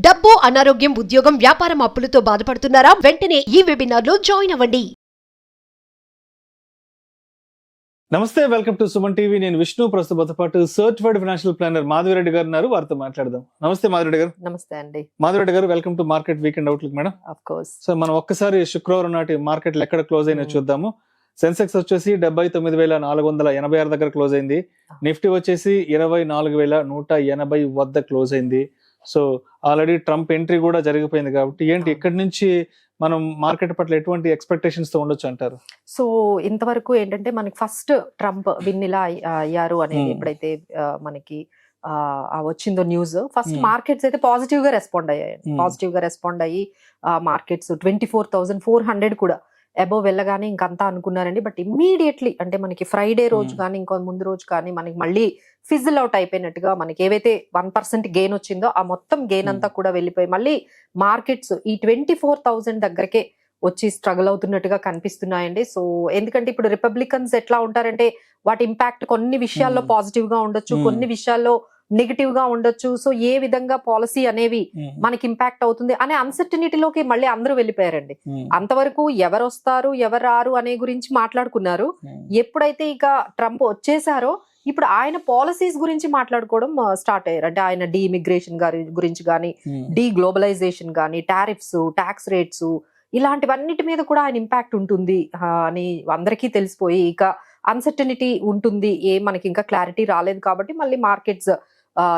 డబ్బు, అనారోగ్యం, ఉద్యోగం, వ్యాపారం అప్పులతో బాధపడుతున్నారా? వెంటనే ఈ వెబినార్ లో జాయిన్ అవ్వండి. నమస్తే, వెల్కమ్ టు సుమన్ టీవీ. నేను విష్ణు. ప్రస్తుతంతో పాటు certified financial planner Madhavi Reddy గారు ఉన్నారు. వారితో మాట్లాడదాం. నమస్తే మాధవి రెడ్డి గారు. నమస్తే అండి. మాధవి రెడ్డి గారు, welcome to market weekend outlook madam. Of course. So మనం ఒక్కసారి శుక్రవారం నాటి మార్కెట్లు ఎక్కడ క్లోజ్ అయినా చూద్దాము. సెన్సెక్స్ వచ్చేసి 79,486 దగ్గర క్లోజ్ అయింది. నిఫ్టీ వచ్చేసి 24,180 వద్ద క్లోజ్ అయింది. సో ఆల్రెడీ ట్రంప్ ఎంట్రీ కూడా జరిగిపోయింది కాబట్టి ఏంటి ఇక్కడి నుంచి మనం మార్కెట్ పట్ల ఎటువంటి ఎక్స్పెక్టేషన్స్ తో ఉండొచ్చు అంటారు? సో ఇంతవరకు ఏంటంటే మనకి ఫస్ట్ ట్రంప్ విన్ ఇలా అయ్యారు అనేది ఎప్పుడైతే మనకి వచ్చిందో న్యూస్, ఫస్ట్ మార్కెట్స్ అయితే పాజిటివ్ గా రెస్పాండ్ అయ్యాయి. పాజిటివ్ గా రెస్పాండ్ అయ్యి మార్కెట్స్ 24,400 కూడా అబోవ్ వెళ్ళగానే ఇంకంతా అనుకున్నారండి. బట్ ఇమ్మీడియట్లీ అంటే మనకి ఫ్రైడే రోజు కానీ ఇంకో ముందు రోజు కానీ మనకి మళ్ళీ ఫిజిల్ అవుట్ అయిపోయినట్టుగా మనకి ఏవైతే 1% గెయిన్ వచ్చిందో ఆ మొత్తం గెయిన్ అంతా కూడా వెళ్ళిపోయి మళ్ళీ మార్కెట్స్ ఈ 24,000 దగ్గరకే వచ్చి స్ట్రగుల్ అవుతున్నట్టుగా కనిపిస్తున్నాయండి. సో ఎందుకంటే ఇప్పుడు రిపబ్లికన్స్ ఎట్లా ఉంటారంటే వాటి ఇంపాక్ట్ కొన్ని విషయాల్లో పాజిటివ్ గా ఉండొచ్చు, కొన్ని విషయాల్లో నెగిటివ్ గా ఉండొచ్చు. సో ఏ విధంగా పాలసీ అనేవి మనకి ఇంపాక్ట్ అవుతుంది అనే అన్సర్టనిటీలోకి మళ్ళీ అందరూ వెళ్ళిపోయారండి. అంతవరకు ఎవరు వస్తారు ఎవరు రారు అనే గురించి మాట్లాడుకున్నారు. ఎప్పుడైతే ఇక ట్రంప్ వచ్చేసారో ఇప్పుడు ఆయన పాలసీస్ గురించి మాట్లాడుకోవడం స్టార్ట్ అయ్యారు. అంటే ఆయన డీఇమిగ్రేషన్ గురించి కానీ, డీ గ్లోబలైజేషన్ కానీ, టారిఫ్స్, ట్యాక్స్ రేట్స్ ఇలాంటివన్నిటి మీద కూడా ఆయన ఇంపాక్ట్ ఉంటుంది అని అందరికీ తెలిసిపోయి ఇక అన్సర్టనిటీ ఉంటుంది. మనకి ఇంకా క్లారిటీ రాలేదు కాబట్టి మళ్ళీ మార్కెట్స్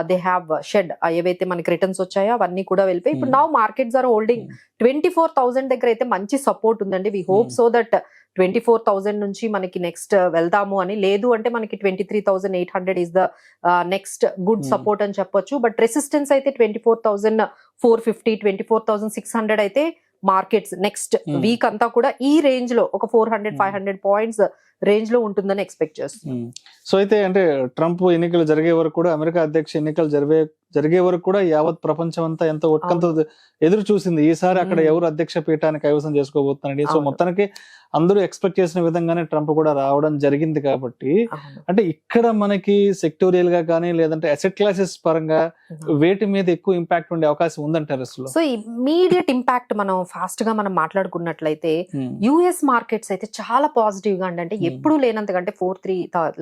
దే హ్యావ్ షెడ్ ఏవైతే మనకి రిటర్న్స్ వచ్చాయో అవన్నీ కూడా వెళ్ళిపోయి ఇప్పుడు నౌ మార్కెట్స్ ఆర్ హోల్డింగ్ 24,000 దగ్గర అయితే మంచి సపోర్ట్ ఉందండి. వి హోప్ సో దట్ 24,000 నుంచి మనకి నెక్స్ట్ వెళ్దాము అని, లేదు అంటే మనకి 23,800 is the next good support అని చెప్పొచ్చు. బట్ రెసిస్టెన్స్ అయితే 24,450, 24,600 అయితే మార్కెట్స్ నెక్స్ట్ వీక్ అంతా కూడా ఈ రేంజ్ లో ఒక 400-500 పాయింట్స్ రేంజ్ లో ఉంటుందని ఎక్స్పెక్ట్ చేస్తుంది. సో అయితే అంటే ట్రంప్ ఎన్నికలు జరిగే వరకు కూడా, అమెరికా అధ్యక్ష ఎన్నికలు జరిగే వరకు కూడా యావత్ ప్రపంచం అంతా ఎంతో ఉత్కంఠ ఎదురు చూసింది ఈసారి అక్కడ ఎవరు అధ్యక్ష పీఠాన్ని కైవసం చేసుకోబోతున్నాడు. సో మొత్తానికి అందరూ ఎక్స్పెక్ట్ చేసిన విధంగానే ట్రంప్ కూడా రావడం జరిగింది కాబట్టి అంటే ఇక్కడ మనకి సెక్టోరియల్ గా కానీ లేదంటే అసెట్ క్లాసెస్ పరంగా వేటి మీద ఎక్కువ ఇంపాక్ట్ ఉండే అవకాశం ఉందంటారు అసలు? సో ఇమ్మీడియట్ ఇంపాక్ట్ మనం ఫాస్ట్ గా మనం మాట్లాడుకున్నట్లయితే యుఎస్ మార్కెట్స్ అయితే చాలా పాజిటివ్ గా అంటే ఎప్పుడు లేనంతగా అంటే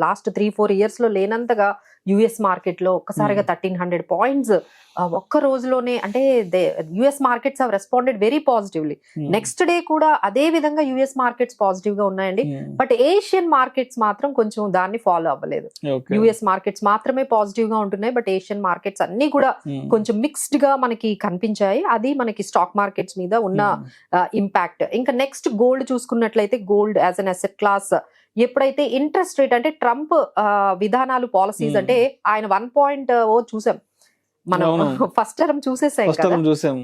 లాస్ట్ 3-4 ఇయర్స్ లో లేనంతగా యుఎస్ మార్కెట్ లో ఒక్కసారిగా 1,300 పాయింట్స్ ఒక్క రోజులోనే అంటే US markets have responded very positively. Next day కూడా అదే విధంగా యుఎస్ మార్కెట్స్ పాజిటివ్ గా ఉన్నాయండి. బట్ ఏషియన్ మార్కెట్స్ మాత్రం కొంచెం దాన్ని ఫాలో అవ్వలేదు. యుఎస్ మార్కెట్స్ మాత్రమే పాజిటివ్ గా ఉంటున్నాయి. బట్ ఏషియన్ మార్కెట్స్ అన్ని కూడా కొంచెం మిక్స్డ్ గా మనకి కనిపించాయి. అది మనకి స్టాక్ మార్కెట్స్ మీద ఉన్న ఇంపాక్ట్. ఇంకా నెక్స్ట్ గోల్డ్ చూసుకున్నట్లయితే gold as an asset class ఎప్పుడైతే ఇంట్రెస్ట్ రేట్ అంటే ట్రంప్ విధానాలు పాలసీస్ అంటే ఆయన 1.0 చూసాం మనం ఫస్ట్ టర్మ్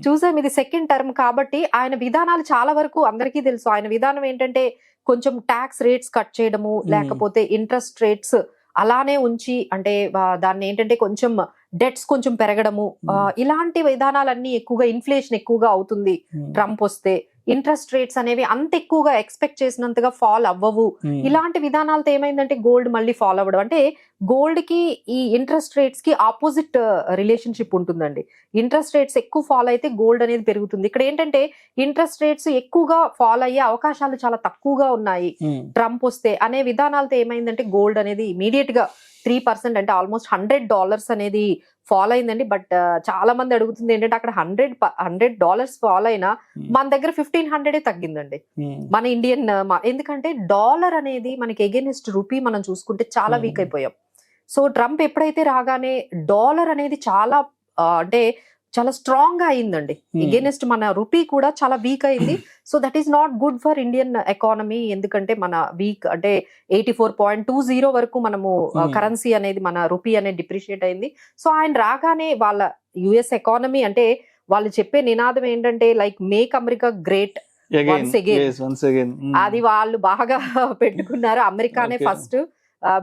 చూసాం ఇది సెకండ్ టర్మ్ కాబట్టి ఆయన విధానాలు చాలా వరకు అందరికీ తెలుసు. ఆయన విధానం ఏంటంటే కొంచెం ట్యాక్స్ రేట్స్ కట్ చేయడము, లేకపోతే ఇంట్రెస్ట్ రేట్స్ అలానే ఉంచి అంటే దాన్ని ఏంటంటే కొంచెం డెట్స్ కొంచెం పెరగడము, ఇలాంటి విధానాలన్నీ ఎక్కువగా ఇన్ఫ్లేషన్ ఎక్కువగా అవుతుంది ట్రంప్ వస్తే. ఇంట్రెస్ట్ రేట్స్ అనేవి అంత ఎక్కువగా ఎక్స్పెక్ట్ చేసినంతగా ఫాల్ అవ్వవు. ఇలాంటి విధానాలతో ఏమైందంటే గోల్డ్ మళ్ళీ ఫాల్ అవ్వడం. అంటే గోల్డ్ కి ఈ ఇంట్రెస్ట్ రేట్స్ కి ఆపోజిట్ రిలేషన్షిప్ ఉంటుందండి. ఇంట్రెస్ట్ రేట్స్ ఎక్కువ ఫాల్ అయితే గోల్డ్ అనేది పెరుగుతుంది. ఇక్కడ ఏంటంటే ఇంట్రెస్ట్ రేట్స్ ఎక్కువగా ఫాల్ అయ్యే అవకాశాలు చాలా తక్కువగా ఉన్నాయి ట్రంప్ వస్తే అనే విధానాలతో ఏమైందంటే గోల్డ్ అనేది ఇమీడియట్ గా 3% అంటే ఆల్మోస్ట్ $100 అనేది ఫాల్ అయిందండి. బట్ చాలా మంది అడుగుతుంది ఏంటంటే అక్కడ $100 ఫాల్ అయినా మన దగ్గర 1,500 తగ్గిందండి మన ఇండియన్. ఎందుకంటే డాలర్ అనేది మనకి ఎగెనిస్ట్ రూపీ మనం చూసుకుంటే చాలా వీక్ అయిపోయాం. సో ట్రంప్ ఎప్పుడైతే రాగానే డాలర్ అనేది చాలా అంటే చాలా స్ట్రాంగ్ గా అయిందండి. ఎగెనిస్ట్ మన రూపీ కూడా చాలా వీక్ అయింది. So that is not good for Indian economy. ఎందుకంటే మన వీక్ అంటే 84.20 వరకు మనము కరెన్సీ అనేది మన రూపీ అనేది డిప్రిషియేట్ అయింది. సో ఆయన రాగానే వాళ్ళ యుఎస్ ఎకానమీ అంటే వాళ్ళు చెప్పే నినాదం ఏంటంటే like make America great once again. అది వాళ్ళు బాగా పెట్టుకున్నారు. అమెరికానే ఫస్ట్,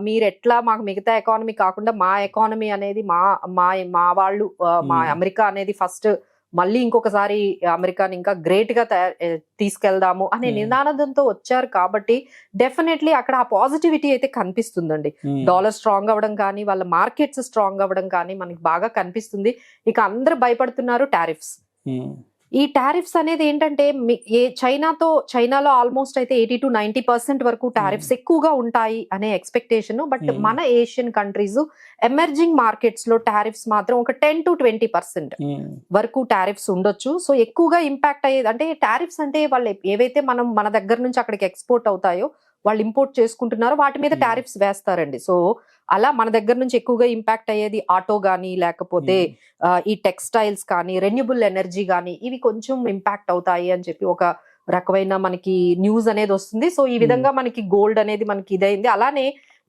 మీరు ఎట్లా మాకు మిగతా ఎకానమీ కాకుండా మా ఎకానమీ అనేది మా వాళ్ళు మా అమెరికా అనేది ఫస్ట్ మళ్ళీ ఇంకొకసారి అమెరికాని ఇంకా గ్రేట్ గా తీసుకెళ్దాము అనే నినాదంతో వచ్చారు కాబట్టి డెఫినెట్లీ అక్కడ ఆ పాజిటివిటీ అయితే కనిపిస్తుందండి. డాలర్ స్ట్రాంగ్ అవ్వడం కానీ వాళ్ళ మార్కెట్స్ స్ట్రాంగ్ అవ్వడం కానీ మనకి బాగా కనిపిస్తుంది. ఇక అందరూ భయపడుతున్నారు టారిఫ్స్. ఈ టారిఫ్స్ అనేది ఏంటంటే చైనాలో ఆల్మోస్ట్ అయితే 80 to 90% వరకు టారిఫ్స్ ఎక్కువగా ఉంటాయి అనే ఎక్స్పెక్టేషన్. బట్ మన ఏషియన్ కంట్రీస్ ఎమర్జింగ్ మార్కెట్స్ లో టారిఫ్స్ మాత్రం ఒక 10 to 20% వరకు టారిఫ్స్ ఉండొచ్చు. సో ఎక్కువగా ఇంపాక్ట్ అయ్యేది అంటే టారిఫ్స్ అంటే వాళ్ళు ఏవైతే మన దగ్గర నుంచి అక్కడికి ఎక్స్పోర్ట్ అవుతాయో వాళ్ళు ఇంపోర్ట్ చేసుకుంటున్నారో వాటి మీద టారిఫ్స్ వేస్తారండి. సో అలా మన దగ్గర నుంచి ఎక్కువగా ఇంపాక్ట్ అయ్యేది ఆటో గానీ, లేకపోతే ఈ టెక్స్టైల్స్ కానీ, రెన్యూబుల్ ఎనర్జీ కానీ ఇవి కొంచెం ఇంపాక్ట్ అవుతాయి అని చెప్పి ఒక రకమైన మనకి న్యూస్ అనేది వస్తుంది. సో ఈ విధంగా మనకి గోల్డ్ అనేది మనకి ఇదైంది. అలానే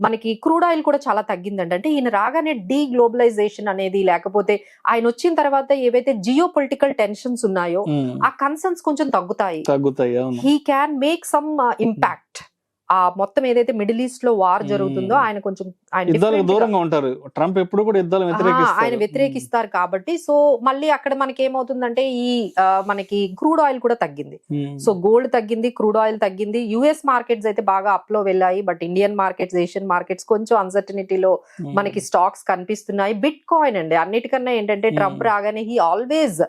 మనకి క్రూడ్ ఆయిల్ కూడా చాలా తగ్గిందండి. అంటే ఈయన రాగానే డీ గ్లోబలైజేషన్ అనేది, లేకపోతే ఆయన వచ్చిన తర్వాత ఏవైతే జియో పొలిటికల్ టెన్షన్స్ ఉన్నాయో ఆ కన్సర్న్స్ కొంచెం తగ్గుతాయి. He can make some impact. ఆ మొత్తం ఏదైతే మిడిల్ ఈస్ట్ లో వార్ జరుగుతుందో ఆయన కొంచెం దూరంగా ఉంటారు. ట్రంప్ ఎప్పుడు కూడా ఆయన వ్యతిరేకిస్తారు కాబట్టి సో మళ్ళీ అక్కడ మనకి ఏమవుతుందంటే ఈ మనకి క్రూడ్ ఆయిల్ కూడా తగ్గింది. సో గోల్డ్ తగ్గింది, క్రూడ్ ఆయిల్ తగ్గింది. యుఎస్ మార్కెట్స్ అయితే బాగా అప్ లో వెళ్ళాయి. But Indian markets, Asian markets కొంచెం అన్సర్టనిటీలో మనకి స్టాక్స్ కనిపిస్తున్నాయి. బిట్ కాయిన్ అండి అన్నిటికన్నా ఏంటంటే ట్రంప్ రాగానే he always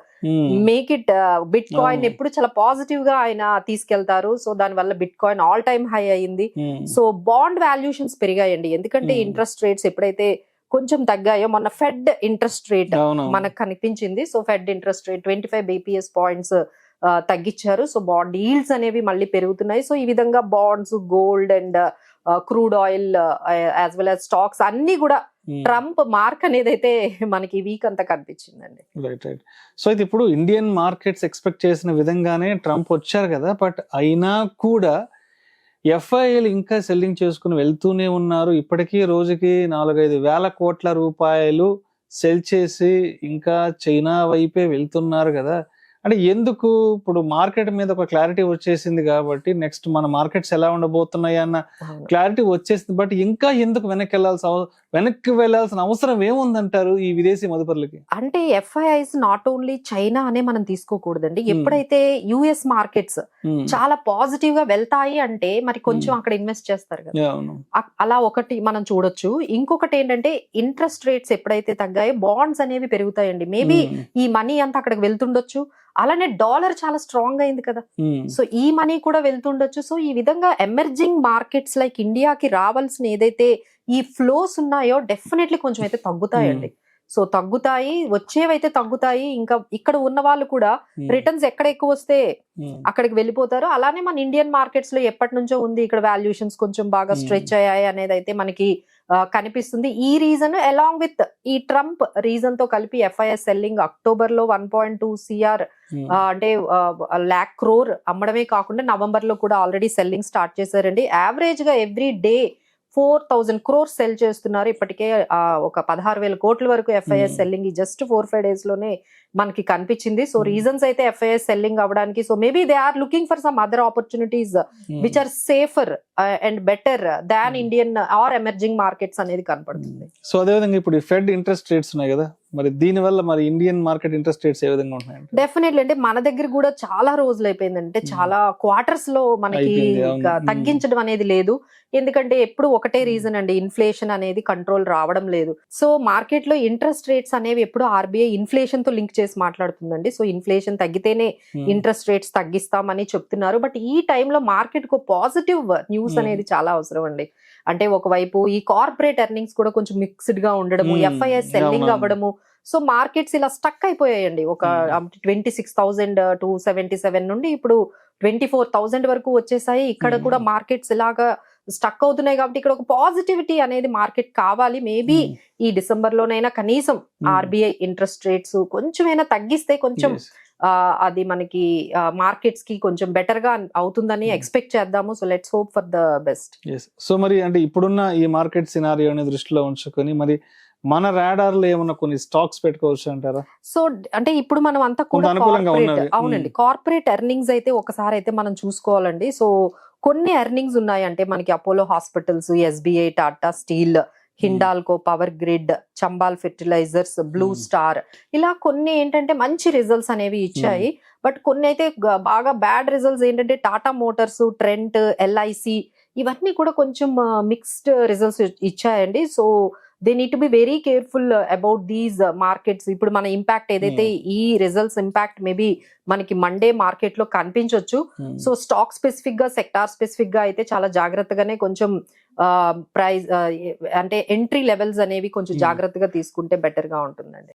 make it bitcoin ఎప్పుడు చాలా పాజిటివ్ గా ఆయన తీసుకెళ్తారు. సో దాని వల్ల bitcoin all time high అయింది. సో బాండ్ వాల్యూషన్స్ పెరిగాయండి. ఎందుకంటే ఇంట్రెస్ట్ రేట్స్ ఎప్పుడైతే కొంచెం తగ్గాయో, మొన్న ఫెడ్ ఇంట్రెస్ట్ రేట్ మనకు కనిపించింది. So fed interest rate 25 BPS points తగ్గించారు. సో బాండ్ ఈల్డ్స్ అనేవి మళ్ళీ పెరుగుతున్నాయి. సో ఈ విధంగా bonds, gold and crude oil as well as stocks అన్ని కూడా ట్రంప్ మార్క్ అనేది అయితే మనకి వీక్ అంతా కనిపించిందండి. రైట్. సో అయితే ఇప్పుడు ఇండియన్ మార్కెట్స్ ఎక్స్పెక్ట్ చేసిన విధంగానే ట్రంప్ వచ్చారు కదా, బట్ అయినా కూడా ఎఫ్ఐఎల్ ఇంకా సెల్లింగ్ చేసుకుని వెళ్తూనే ఉన్నారు. ఇప్పటికీ రోజుకి 4-5 వేల కోట్ల రూపాయలు సెల్ చేసి ఇంకా చైనా వైపే వెళ్తున్నారు కదా. అంటే ఎందుకు ఇప్పుడు మార్కెట్ మీద ఒక క్లారిటీ వచ్చేసింది కాబట్టి నెక్స్ట్ మన మార్కెట్స్ ఎలా ఉండబోతున్నాయి అన్న క్లారిటీ వచ్చేసింది. బట్ ఇంకా ఎందుకు వెనక్కి వెళ్లాల్సిన అవసరం ఏముందంటారు ఈ విదేశీ మదుపర్లకి? అంటే ఎఫ్ఐఐస్ నాట్ ఓన్లీ చైనా అనే మనం తీసుకోకూడదండి. ఎప్పుడైతే యుఎస్ మార్కెట్స్ చాలా పాజిటివ్ గా వెళ్తాయి అంటే మరి కొంచెం అక్కడ ఇన్వెస్ట్ చేస్తారు కదా, అలా ఒకటి మనం చూడొచ్చు. ఇంకొకటి ఏంటంటే ఇంట్రెస్ట్ రేట్స్ ఎప్పుడైతే తగ్గాయో బాండ్స్ అనేవి పెరుగుతాయండి. మేబీ ఈ మనీ అంతా అక్కడికి వెళ్తుండొచ్చు. అలానే డాలర్ చాలా స్ట్రాంగ్ అయింది కదా, సో ఈ మనీ కూడా వెళ్తుండొచ్చు. సో ఈ విధంగా ఎమర్జింగ్ మార్కెట్స్ లైక్ ఇండియాకి రావాల్సిన ఏదైతే ఈ ఫ్లోస్ ఉన్నాయో డెఫినెట్లీ కొంచెం అయితే తగ్గుతాయండి. సో తగ్గుతాయి, వచ్చేవైతే తగ్గుతాయి. ఇంకా ఇక్కడ ఉన్న వాళ్ళు కూడా రిటర్న్స్ ఎక్కడ ఎక్కువ వస్తే అక్కడికి వెళ్ళిపోతారు. అలానే మన ఇండియన్ మార్కెట్స్ లో ఎప్పటి నుంచో ఉంది, ఇక్కడ వాల్యుయేషన్స్ కొంచెం బాగా స్ట్రెచ్ అయ్యాయి అనేది అయితే మనకి కనిపిస్తుంది. ఈ రీజన్ అలాంగ్ విత్ ఈ ట్రంప్ రీజన్ తో కలిపి ఎఫ్ఐఎస్ సెల్లింగ్ అక్టోబర్ లో 1.2 CR అంటే lakh crore అమ్మడమే కాకుండా నవంబర్ లో కూడా ఆల్రెడీ సెల్లింగ్ స్టార్ట్ చేశారండి. యావరేజ్ గా ఎవ్రీ డే 4,000 crores సెల్ చేస్తున్నారు. ఇప్పటికే ఒక 16,000 కోట్ల వరకు ఎఫ్ఐఎస్ సెల్లింగ్ ఈ జస్ట్ 4-5 days లోనే మనకి కనిపించింది. సో రీజన్స్ అయితే ఎఫ్ఐఎస్ సెల్లింగ్ అవ్వడానికి, so maybe they are looking for some other opportunities which are safer and better than Indian or emerging markets అనేది కనపడుతుంది. సో అదేవిధంగా ఇప్పుడు ఫెడ్ ఇంట్రెస్ట్ రేట్స్ ఉన్నాయి కదా, మరి దీని వల్ల మరి ఇండియన్ మార్కెట్ ఇంట్రెస్ట్ రేట్స్ ఏ విధంగా ఉన్నాయి? డెఫినెట్లీ అంటే మన దగ్గర కూడా చాలా రోజులు అయిపోయింది, అంటే చాలా క్వార్టర్స్ లో మనకి తగ్గించడం అనేది లేదు. ఎందుకంటే ఎప్పుడు ఒకటే రీజన్ అండి, ఇన్ఫ్లేషన్ అనేది కంట్రోల్ రావడం లేదు. సో మార్కెట్ లో ఇంట్రెస్ట్ రేట్స్ అనేవి ఎప్పుడు ఆర్బీఐ ఇన్ఫ్లేషన్ తో లింక్ చేసి మాట్లాడుతుందండి. సో ఇన్ఫ్లేషన్ తగ్గితేనే ఇంట్రెస్ట్ రేట్స్ తగ్గిస్తామని చెప్తున్నారు. బట్ ఈ టైంలో మార్కెట్ కు పాజిటివ్ న్యూస్ అనేది చాలా అవసరం అండి. అంటే ఒకవైపు ఈ కార్పొరేట్ ఎర్నింగ్స్ కూడా కొంచెం మిక్స్డ్ గా ఉండడము, ఎఫ్ఐఎస్ సెల్లింగ్ అవ్వడము, సో మార్కెట్స్ ఇలా స్టక్ అయిపోయాయండి. ఒక 26,277 నుండి ఇప్పుడు 24,000 వరకు వచ్చేసాయి. ఇక్కడ కూడా మార్కెట్స్ ఇలాగా స్టక్ అవుతున్నాయి కాబట్టి ఇక్కడ ఒక పాజిటివిటీ అనేది మార్కెట్ కావాలి. మేబీ ఈ డిసెంబర్ లోనైనా కనీసం ఆర్బీఐ ఇంట్రెస్ట్ రేట్స్ కొంచెమైనా తగ్గిస్తే కొంచెం అది మనకి మార్కెట్స్ కి కొంచెం బెటర్ గా అవుతుందని ఎక్స్పెక్ట్ చేద్దాము. So let's hope for the best. So మరి అంటే ఇప్పుడున్న ఈ మార్కెట్ సినారియోని దృష్టిలో ఉంచుకొని మరి మన రాడార్ లో ఏమన్నా కొన్ని స్టాక్స్ పెట్టుకోవచ్చు అంటారా? సో అంటే ఇప్పుడు మనం అంతా కూడా అవునండి, కార్పొరేట్ ఎర్నింగ్స్ అయితే ఒకసారి అయితే మనం చూసుకోవాలండి. సో కొన్ని ఎర్నింగ్స్ ఉన్నాయి, అంటే మనకి Apollo hospitals, SBI, Tata steel, Hindalco power grid, Chambal fertilisers, blue star, ఇలా కొన్ని ఏంటంటే మంచి రిజల్ట్స్ అనేవి ఇచ్చాయి. బట్ కొన్ని అయితే బాగా బ్యాడ్ రిజల్ట్స్ ఏంటంటే టాటా మోటార్స్, ట్రెంట్, ఎల్ఐసి ఇవన్నీ కూడా కొంచెం మిక్స్డ్ రిజల్ట్స్ ఇచ్చాయండి. So they need to be very careful about these markets. ఇప్పుడు మన ఇంపాక్ట్ ఏదైతే ఈ రిజల్ట్స్ ఇంపాక్ట్ మేబీ మనకి మండే మార్కెట్ లో కనిపించవచ్చు. సో స్టాక్ స్పెసిఫిక్ గా, సెక్టార్ స్పెసిఫిక్ గా అయితే చాలా జాగ్రత్తగానే కొంచెం ప్రైస్ అంటే ఎంట్రీ లెవెల్స్ అనేవి కొంచెం జాగ్రత్తగా తీసుకుంటే బెటర్ గా ఉంటుందండి.